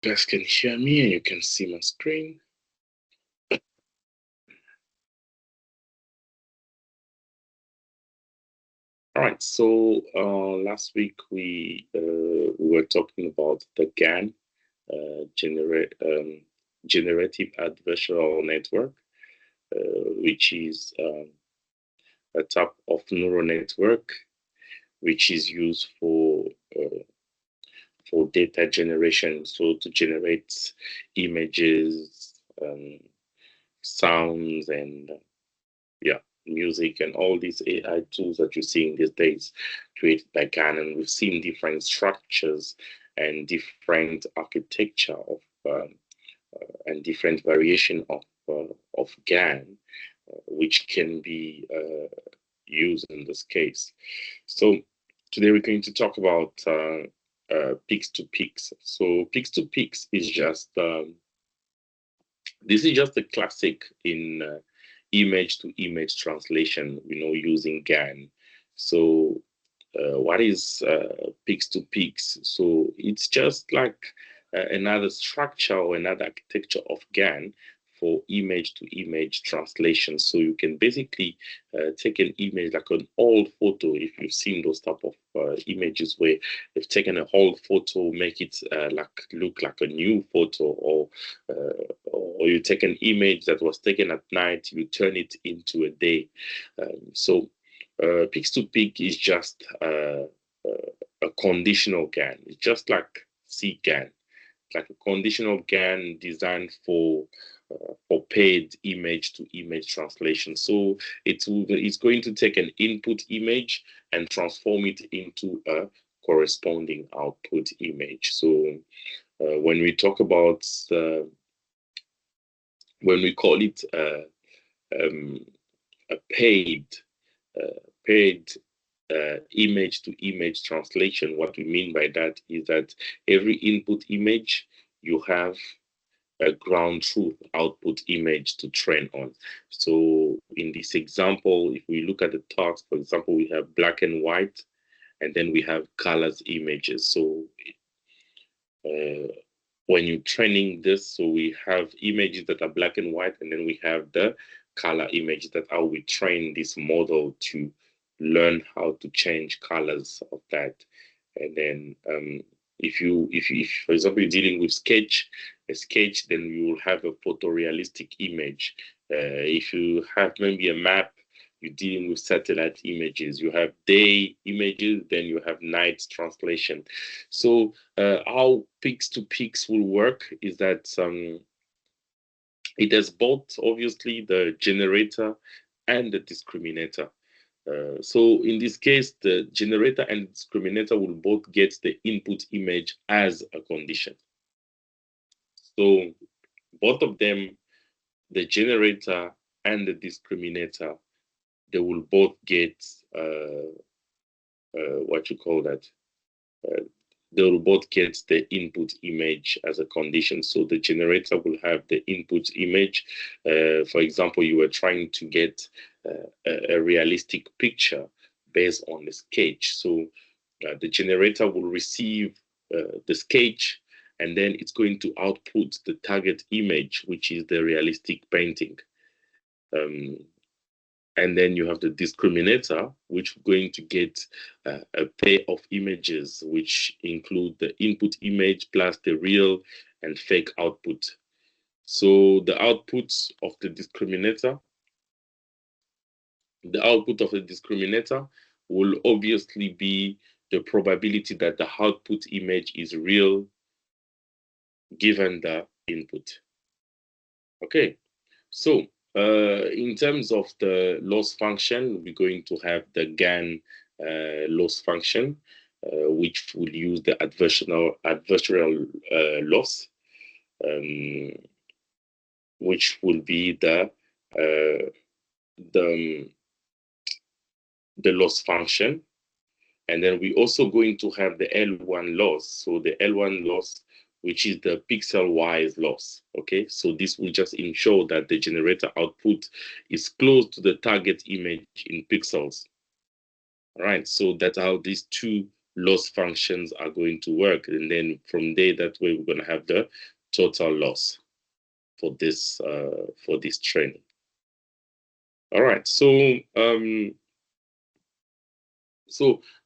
You guys can hear me and you can see my screen. All right, so last week we were talking about the GAN, generative adversarial network, which is a type of neural network which is used for data generation, so to generate images, sounds, and music, and all these AI tools that you're seeing these days created by GAN. And we've seen different structures and different architecture of and different variation of GAN, which can be used in this case. So today we're going to talk about peaks to peaks. So peaks to peaks is just this is just a classic in image to image translation, using GAN. So what is peaks to peaks? So it's just like another structure or another architecture of GAN for image to image translation. So you can basically take an image like an old photo, if you've seen those type of images where they've taken a whole photo, make it look like a new photo, or you take an image that was taken at night, you turn it into a day. So peaks to peak is just a conditional GAN. It's just like C GAN, like a conditional GAN designed for paid image to image translation. So it's going to take an input image and transform it into a corresponding output image. So when we talk about when we call it a paid image to image translation, what we mean by that is that every input image you have a ground truth output image to train on. So in this example, if we look at the task, for example, we have black and white, and then we have colors images. So when you're training this, so we have images that are black and white, and then we have the color image. That how we train this model to learn how to change colors of that. And then if for example you're dealing with a sketch, then you will have a photorealistic image. If you have maybe a map, you're dealing with satellite images. You have day images, then you have night translation. So how peaks to peaks will work is that it has both obviously the generator and the discriminator. So in this case, the generator and discriminator will both get the input image as a condition. So both of them, the generator and the discriminator, they will both get what you call that. They will both get the input image as a condition. So the generator will have the input image. For example, you were trying to get a realistic picture based on the sketch. So the generator will receive the sketch, and then it's going to output the target image, which is the realistic painting. And then you have the discriminator, which is going to get a pair of images, which include the input image plus the real and fake output. So the outputs of the discriminator will obviously be the probability that the output image is real given the input. Okay, so in terms of the loss function, we're going to have the GAN loss function, which will use the adversarial loss, which will be the loss function. And then we're also going to have the L1 loss. So the L1 loss, which is the pixel-wise loss, okay? So this will just ensure that the generator output is close to the target image in pixels. All right, so that's how these two loss functions are going to work. And then from there, that way, we're going to have the total loss for this training. All right. So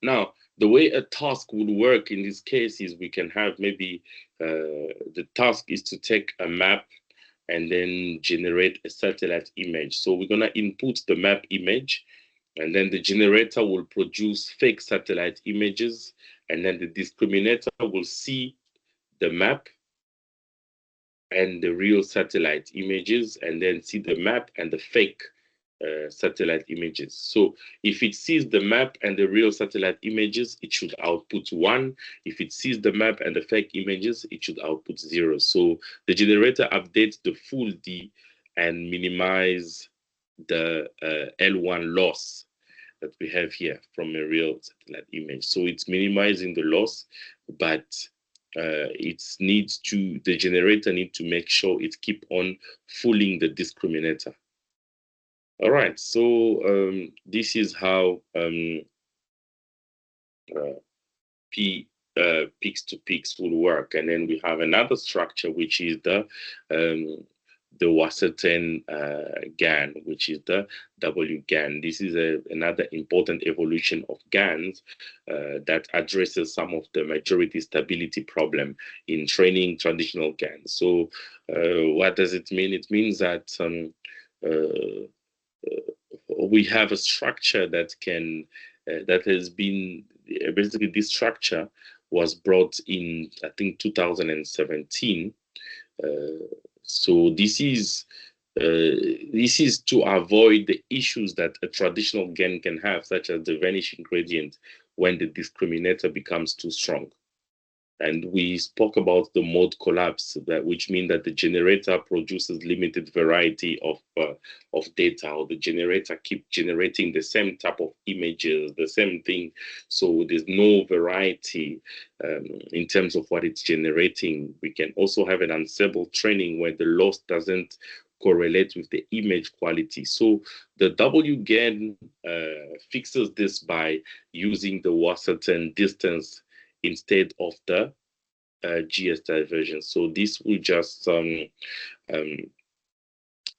now the way a task would work in this case is we can have maybe the task is to take a map and then generate a satellite image. So we're gonna input the map image, and then the generator will produce fake satellite images, and then the discriminator will see the map and the real satellite images, and then see the map and the fake satellite images. So if it sees the map and the real satellite images, it should output 1. If it sees the map and the fake images, it should output 0. So the generator updates the full D and minimize the L1 loss that we have here from a real satellite image. So it's minimizing the loss, but the generator needs to make sure it keep on fooling the discriminator. All right, so this is how peaks to peaks will work, and then we have another structure which is the Wasserton GAN, which is the WGAN. This is another important evolution of GANs that addresses some of the majority stability problem in training traditional GANs. So what does it mean? It means that we have a structure that can that has been basically, this structure was brought in, I think, 2017. So this is to avoid the issues that a traditional GAN can have, such as the vanishing gradient when the discriminator becomes too strong. And we spoke about the mode collapse, which means that the generator produces limited variety of data, or the generator keeps generating the same type of images, the same thing. So there's no variety in terms of what it's generating. We can also have an unstable training where the loss doesn't correlate with the image quality. So the WGAN fixes this by using the Wasserton distance instead of the GS diversion. So this will just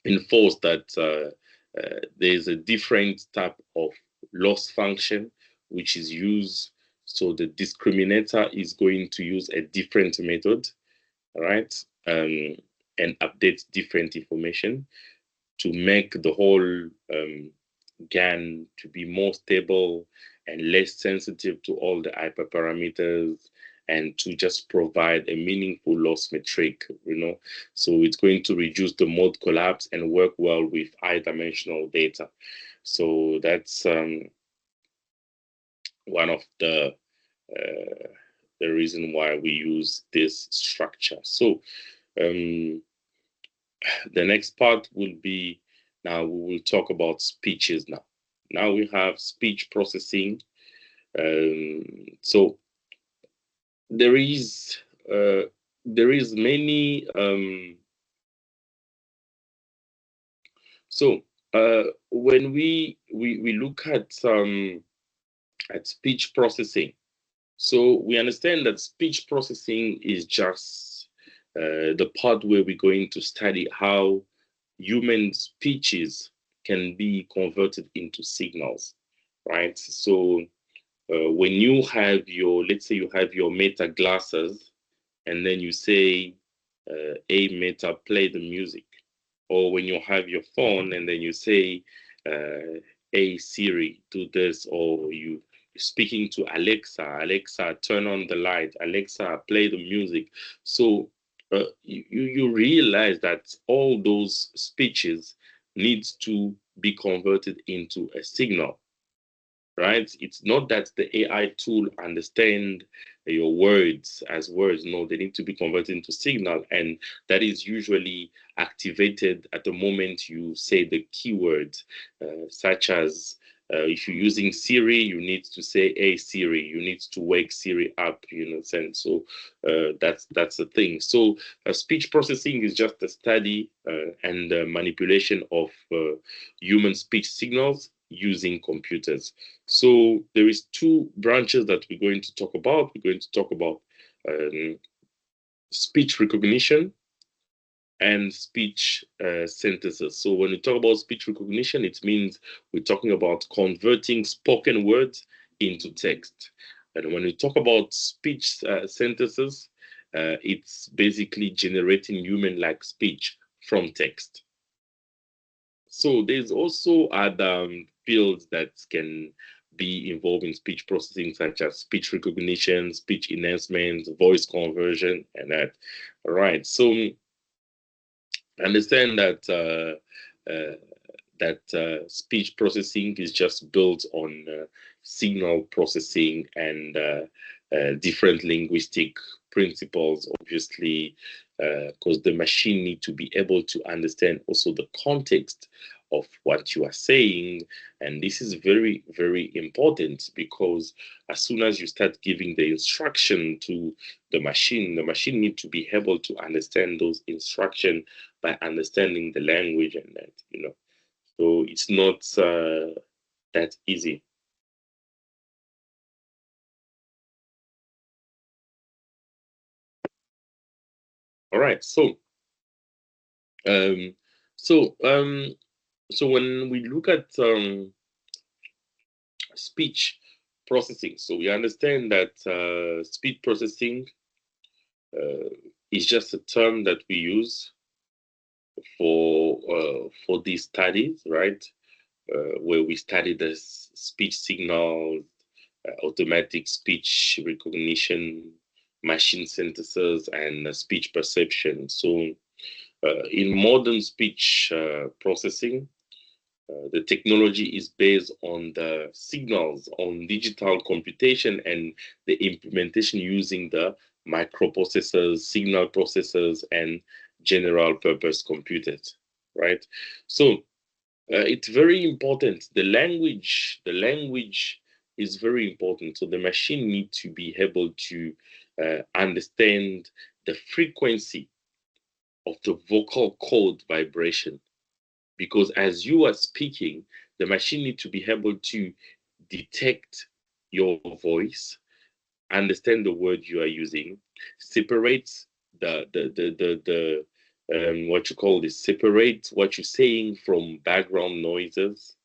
enforce that there's a different type of loss function which is used. So the discriminator is going to use a different method, right, and update different information to make the whole GAN to be more stable and less sensitive to all the hyperparameters, and to just provide a meaningful loss metric, So it's going to reduce the mode collapse and work well with high-dimensional data. So that's one of the reason why we use this structure. So the next part will be, now we will talk about speeches now. Now we have speech processing. So there is many when we look at speech processing, so we understand that speech processing is just the part where we're going to study how human speeches can be converted into signals, right? So when you have let's say you have your Meta glasses, and then you say, hey Meta, play the music. Or when you have your phone and then you say, hey Siri, do this. Or you're speaking to Alexa, Alexa, turn on the light, Alexa, play the music. So you realize that all those speeches needs to be converted into a signal, right? It's not that the AI tool understand your words as words. No, they need to be converted into signal, and that is usually activated at the moment you say the keywords, such as if you're using Siri, you need to say, "Hey Siri," you need to wake Siri up, sense. So that's the thing. So speech processing is just a study and manipulation of human speech signals using computers. So there is two branches that we're going to talk about. We're going to talk about speech recognition and speech synthesis. So when we talk about speech recognition, it means we're talking about converting spoken words into text. And when we talk about speech synthesis, it's basically generating human-like speech from text. So there's also other fields that can be involved in speech processing, such as speech recognition, speech enhancement, voice conversion, and that. All right. So understand that speech processing is just built on signal processing and different linguistic principles, obviously, because the machine need to be able to understand also the context of what you are saying. And this is very, very important, because as soon as you start giving the instruction to the machine need to be able to understand those instructions by understanding the language and that, So it's not that easy. All right. Um, so um, so when we look at speech processing, so we understand that speech processing uh, is just a term that we use for these studies, right? Where we study the speech signals, automatic speech recognition, machine synthesis, and speech perception. So, in modern speech processing, the technology is based on the signals, on digital computation, and the implementation using the microprocessors, signal processors, and general purpose computers, right? So, it's very important. The language is very important. So the machine needs to be able to understand the frequency of the vocal cord vibration, because as you are speaking, the machine needs to be able to detect your voice, understand the word you are using, separate the what you call this, separate what you're saying from background noises.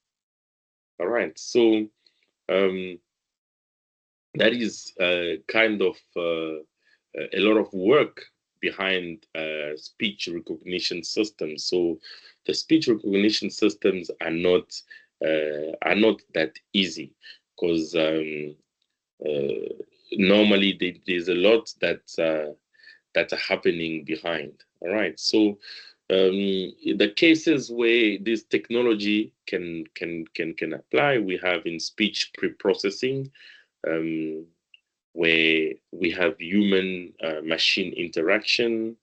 All right, so um, that is kind of a lot of work behind speech recognition systems. So the speech recognition systems are not that easy, because normally there's a lot that are happening behind. All right, so the cases where this technology can apply, we have in speech pre-processing, um, where we have human machine interaction.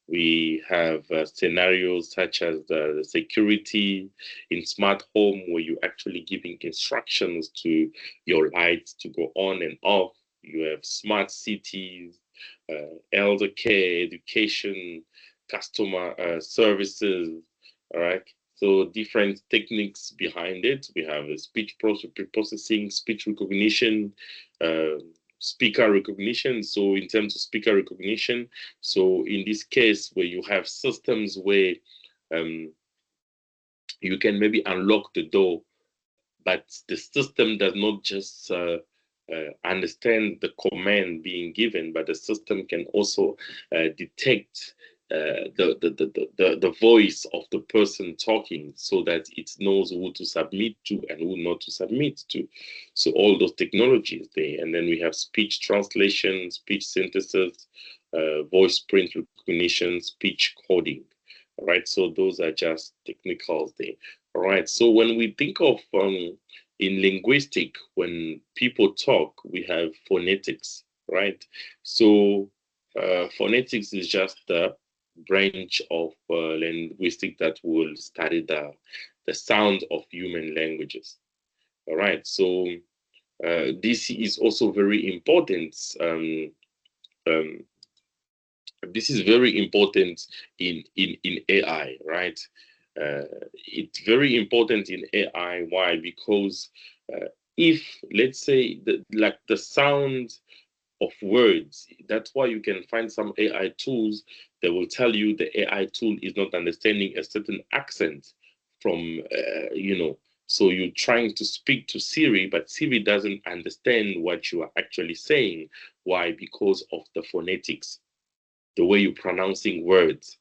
We have scenarios such as the security in smart home, where you're actually giving instructions to your lights to go on and off. You have smart cities, elder care, education, customer services. All right. So different techniques behind it. We have a speech processing, speech recognition, uh, speaker recognition. So in terms of speaker recognition, so in this case where you have systems where um, you can maybe unlock the door, but the system does not just understand the command being given, but the system can also detect the voice of the person talking, so that it knows who to submit to and who not to submit to. So all those technologies there. And then we have speech translation, speech synthesis, voice print recognition, speech coding. All right, so those are just technicals there. All right. So when we think of in linguistic, when people talk, we have phonetics, right? So phonetics is just the branch of linguistic that will study the sound of human languages. All right. So this is also very important. Um, this is very important in AI, right? It's very important in AI. Why? Because if, let's say, like the sound of words, that's why you can find some AI tools that will tell you the AI tool is not understanding a certain accent from, so you're trying to speak to Siri, but Siri doesn't understand what you are actually saying. Why? Because of the phonetics, the way you're pronouncing words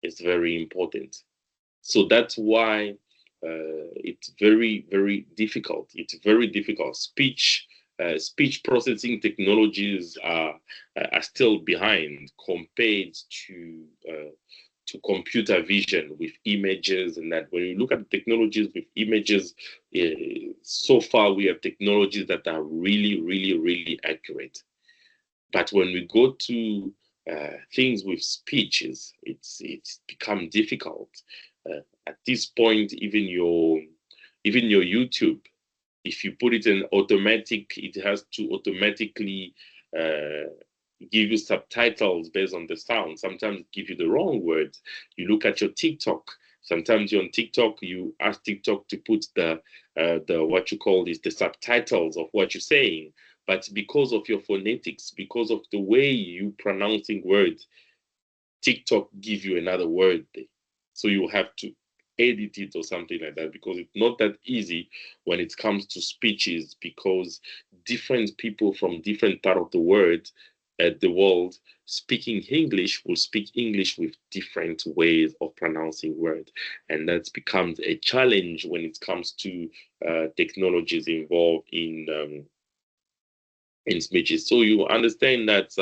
is very important. So that's why it's very, very difficult. It's very difficult. Speech processing technologies are still behind compared to computer vision with images and that. When you look at technologies with images, so far we have technologies that are really, really, really accurate. But when we go to things with speeches, it's become difficult. At this point, even your YouTube, if you put it in automatic, it has to automatically uh, give you subtitles based on the sound. Sometimes give you the wrong words. You look at your TikTok. Sometimes you're on TikTok, you ask TikTok to put the what you call is the subtitles of what you're saying. But because of your phonetics, because of the way you pronouncing words, TikTok give you another word there. So you have to edit it or something like that, because it's not that easy when it comes to speeches, because different people from different part of the world at the world speaking English will speak English with different ways of pronouncing words. And that becomes a challenge when it comes to technologies involved in speeches. So you understand that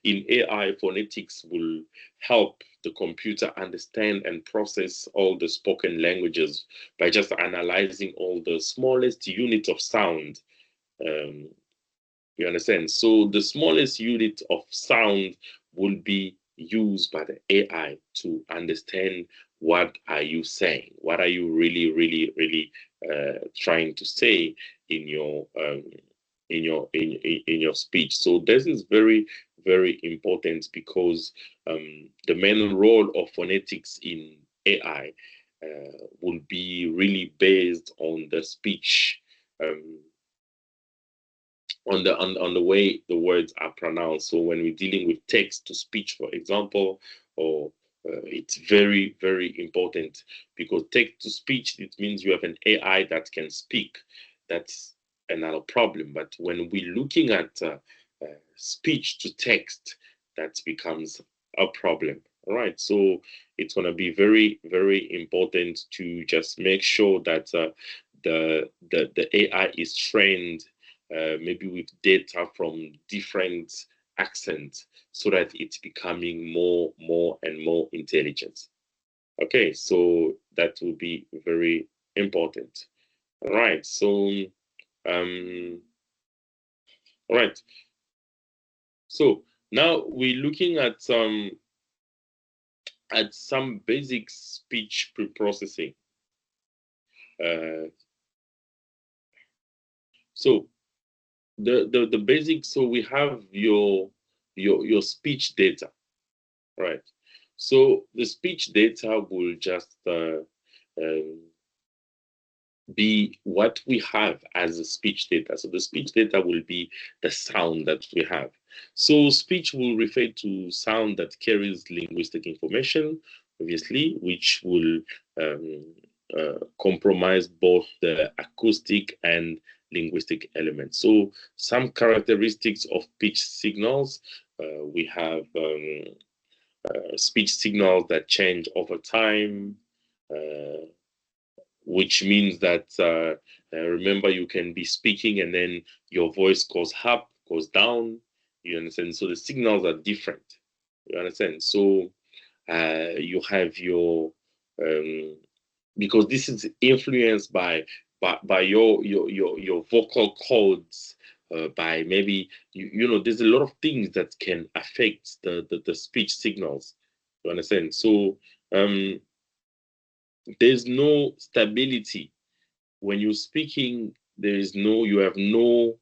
in AI, phonetics will help the computer understand and process all the spoken languages by just analyzing all the smallest unit of sound. Um, you understand? So the smallest unit of sound will be used by the AI to understand what are you saying, what are you really, really, really trying to say in your in your speech. So this is very, very important, because the main role of phonetics in AI will be really based on the speech, um, on the way the words are pronounced. So when we're dealing with text to speech, for example, or it's very, very important, because text to speech, it means you have an AI that can speak. That's another problem. But when we're looking at speech to text, that becomes a problem. All right. So it's going to be very, very important to just make sure that the AI is trained maybe with data from different accents, so that it's becoming more and more intelligent. Okay, so that will be very important. All right, so um, all right, so now we're looking at some basic speech pre-processing. Uh, so the basics. So we have your speech data. Right. So the speech data will just um, be what we have as a speech data. So the speech data will be the sound that we have. So speech will refer to sound that carries linguistic information, obviously, which will compromise both the acoustic and linguistic elements. So some characteristics of pitch signals, we have speech signals that change over time, uh, which means that remember, you can be speaking and then your voice goes up, goes down. You understand? So the signals are different. You understand? So you have your because this is influenced by your vocal cords, by maybe there's a lot of things that can affect the speech signals. You understand? So there's no stability when you're speaking. You have no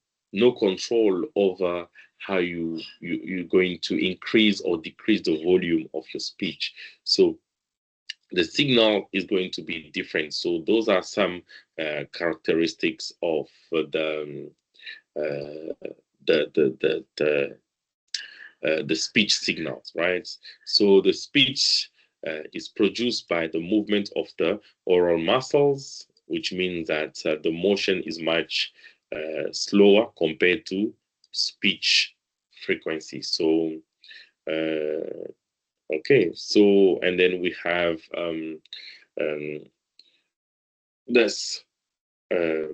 control over how you're going to increase or decrease the volume of your speech. So the signal is going to be different. So those are some characteristics of uh, the, the, the, the the speech signals, right? So the speech is produced by the movement of the oral muscles, which means that the motion is much slower compared to speech frequency. So, okay, so, and then we have um, this. Uh,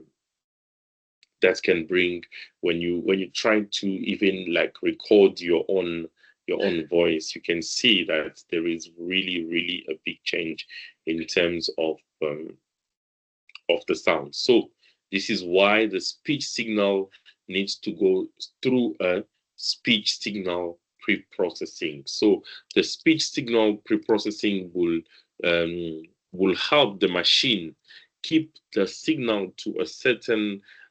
that can bring when you try to even like record your own voice, you can see that there is really a big change in terms of the sound. So this is why the speech signal needs to go through a speech signal pre-processing. So the speech signal pre-processing will help the machine keep the signal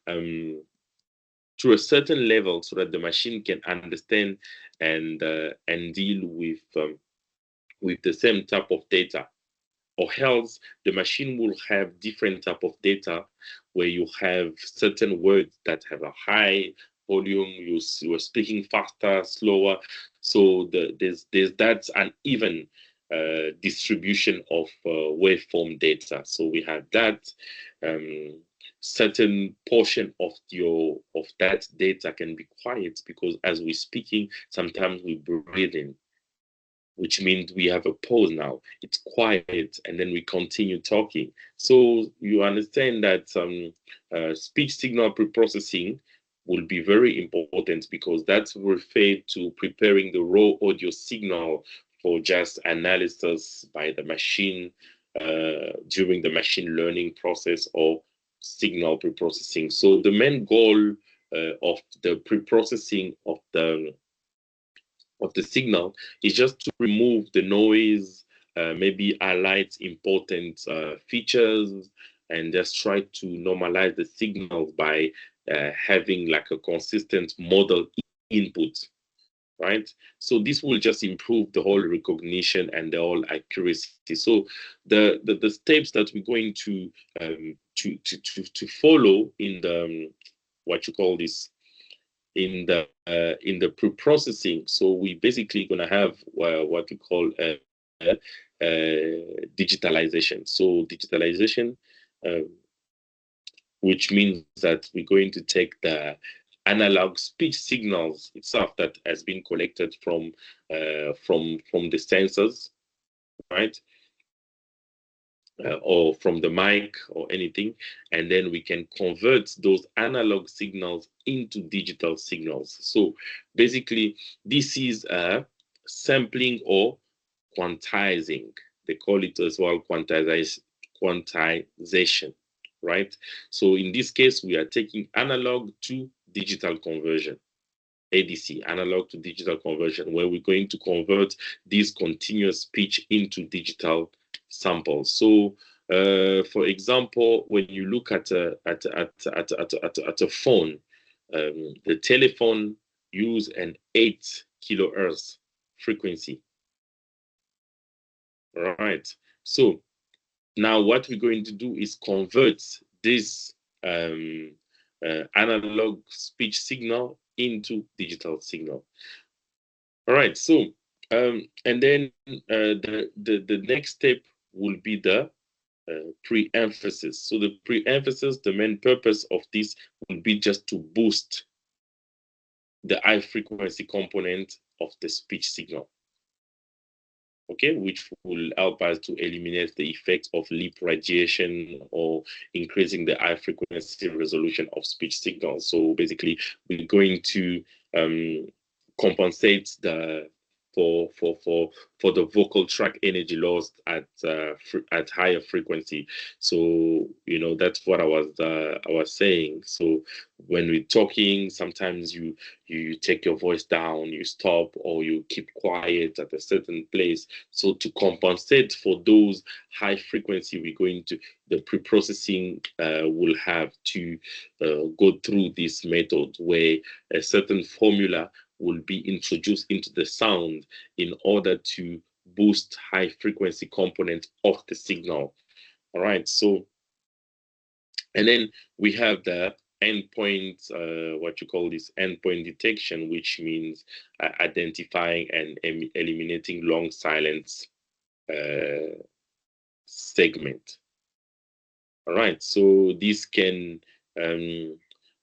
um, to a certain level so that the machine can understand and deal with the same type of data, or else the machine will have different type of data where you have certain words that have a high volume, you are speaking faster, slower. So there's that uneven distribution of waveform data. So we have that certain portion of that data can be quiet because as we're speaking, sometimes we breathe in, which means we have a pause now. It's quiet, and then we continue talking. So you understand that speech signal preprocessing will be very important because that's referred to preparing the raw audio signal for just analysis by the machine during the machine learning process or signal preprocessing. So the main goal of the preprocessing of the signal is just to remove the noise, maybe highlight important features, and just try to normalize the signals by having like a consistent model input, right? So this will just improve the whole recognition and the whole accuracy. So the steps that we're going to follow in the what you call this in the pre-processing. So we basically gonna have what we call digitalization. So digitalization, uh, which means that we're going to take the analog speech signals itself that has been collected from the sensors, right? Or from the mic or anything, and then we can convert those analog signals into digital signals. So basically, this is a sampling or quantizing. They call it as well quantization, right? So in this case, we are taking analog to digital conversion. ADC, analog to digital conversion, where we're going to convert this continuous speech into digital samples. So, for example, when you look at a phone, the telephone use an 8 kilohertz frequency. All right. So now what we're going to do is convert this analog speech signal into digital signal. All right. So and then the next step will be the pre-emphasis. So the pre-emphasis, the main purpose of this will be just to boost the high frequency component of the speech signal. Okay, which will help us to eliminate the effects of lip radiation or increasing the high frequency resolution of speech signals. So basically, we're going to compensate the for the vocal tract energy lost at higher frequency. So that's what I was saying. So when we're talking, sometimes you take your voice down, you stop, or you keep quiet at a certain place. So to compensate for those high frequency, the pre-processing will have to go through this method where a certain formula will be introduced into the sound in order to boost high frequency component of the signal. All right, so and then we have the endpoint, what you call this endpoint detection, which means identifying and eliminating long silence segment. All right, so this can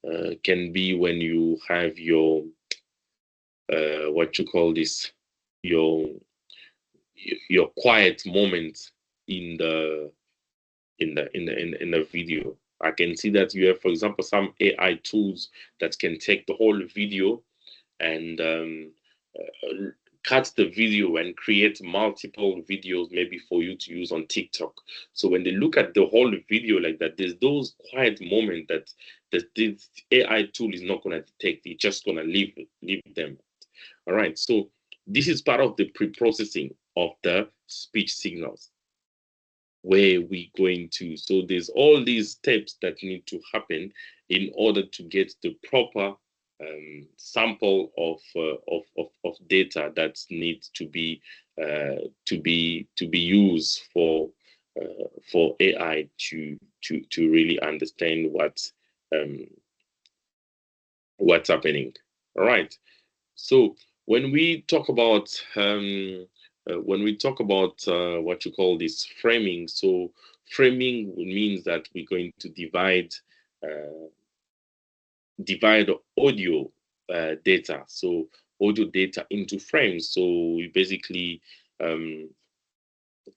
be when you have your what you call this your quiet moment in the in the video. I can see that you have, for example, some AI tools that can take the whole video and cut the video and create multiple videos, maybe for you to use on TikTok. So when they look at the whole video like that, there's those quiet moments that this AI tool is not going to detect. It's just going to leave them. All right. So this is part of the pre-processing of the speech signals where we going to. So there's all these steps that need to happen in order to get the proper sample of data that needs to be used for AI to really understand what's happening. All right. So when we talk about what you call this framing, so framing means that we're going to divide audio data, so audio data into frames. So we basically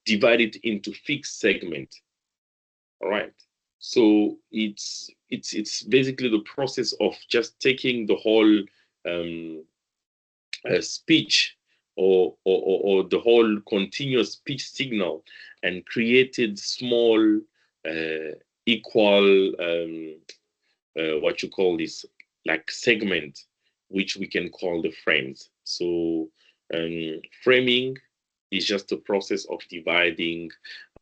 divide it into fixed segment. All right. So it's basically the process of just taking the whole speech or the whole continuous speech signal and created small equal what you call this like segment, which we can call the frames. So framing is just a process of dividing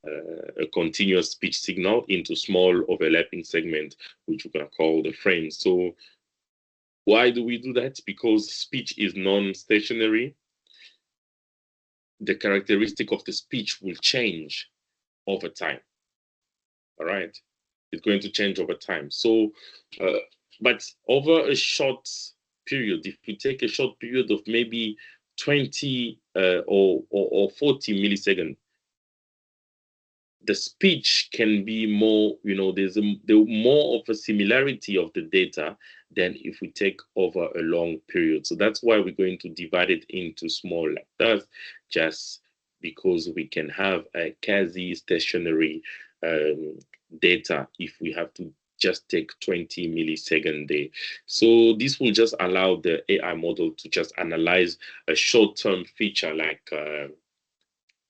a continuous speech signal into small overlapping segments, which we're going to call the frames. So why do we do that? Because speech is non-stationary. The characteristic of the speech will change over time. All right, it's going to change over time. So, but over a short period, if we take a short period of maybe 20 or 40 milliseconds, the speech can be more, there's more of a similarity of the data than if we take over a long period. So that's why we're going to divide it into small like that, just because we can have a quasi stationary data if we have to just take 20 millisecond there. So this will just allow the AI model to just analyze a short-term feature like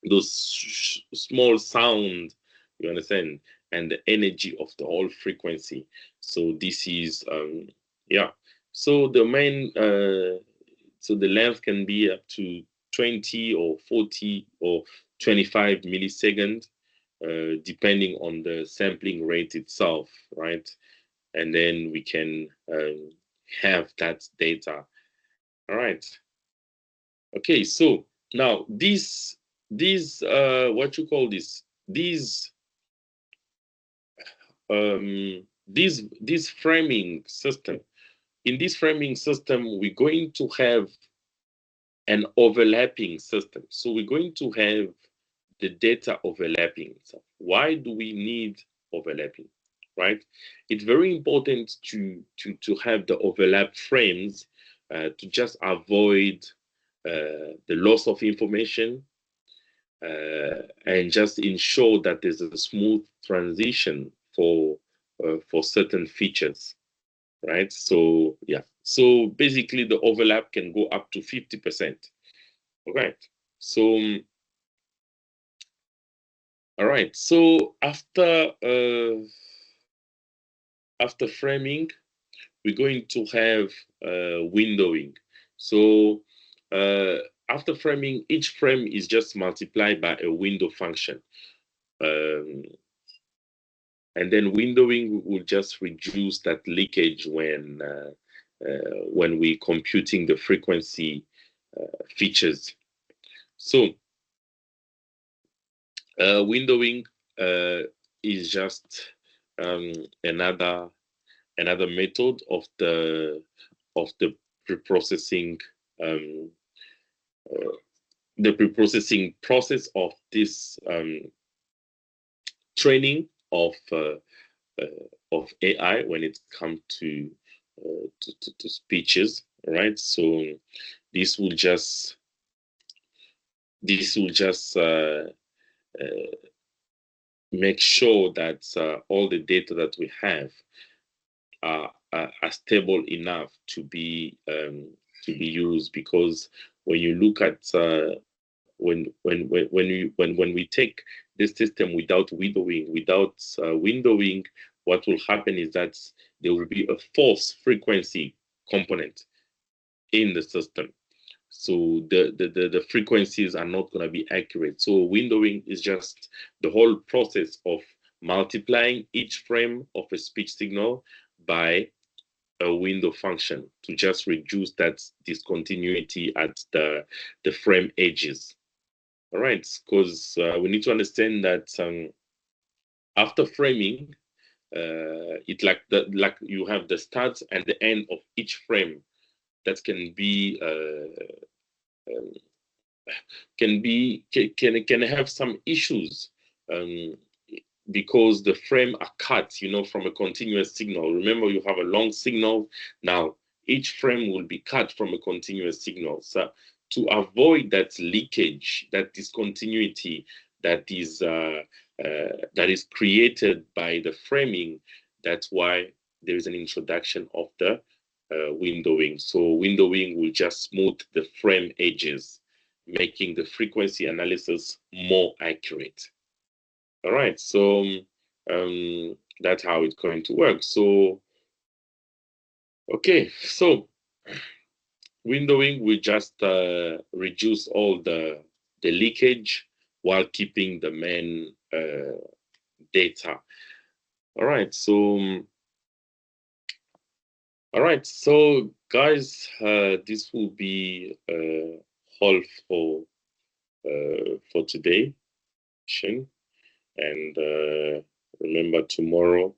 those small sound, you understand, and the energy of the whole frequency. So this is yeah. So the main so the length can be up to 20 or 40 or 25 milliseconds, depending on the sampling rate itself, right? And then we can have that data. All right. Okay, so now these what you call this this framing system. In this framing system, we're going to have an overlapping system. So we're going to have the data overlapping. So why do we need overlapping? Right? It's very important to have the overlap frames to just avoid the loss of information and just ensure that there's a smooth transition for certain features, right? So yeah, so basically the overlap can go up to 50%. All right. So all right. So after framing, we're going to have windowing. So after framing, each frame is just multiplied by a window function. And then windowing will just reduce that leakage when we computing the frequency features. So Windowing is just another method of the preprocessing uh, process of this training of AI when it comes to speeches, right? So this will just uh, make sure that all the data that we have are stable enough to be used, because when you look at when we take this system without windowing, what will happen is that there will be a false frequency component in the system. So the frequencies are not going to be accurate. So windowing is just the whole process of multiplying each frame of a speech signal by a window function to just reduce that discontinuity at the frame edges. All right, because we need to understand that after framing, like you have the start and the end of each frame that um, can have some issues, um, because the frame are cut, from a continuous signal. Remember, you have a long signal. Now, each frame will be cut from a continuous signal. So to avoid that leakage, that discontinuity that is created by the framing, that's why there is an introduction of the windowing. So windowing will just smooth the frame edges, making the frequency analysis more accurate. All right, so that's how it's going to work. So, okay, so windowing will just reduce all the leakage while keeping the main data. All right, so guys, this will be all for today, and remember tomorrow.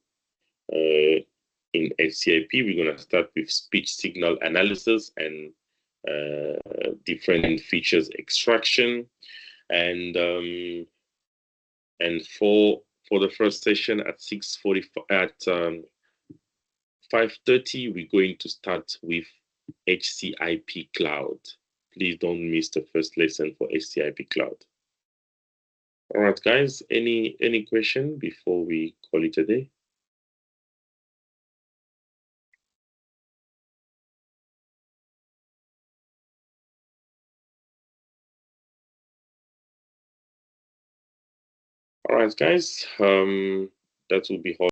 In HCIP, we're going to start with speech signal analysis and different features extraction. And for the first session at 6:45 at 5:30, we're going to start with HCIP Cloud. Please don't miss the first lesson for HCIP Cloud. All right, guys. Any question before we call it a day? All right, guys. That will be all.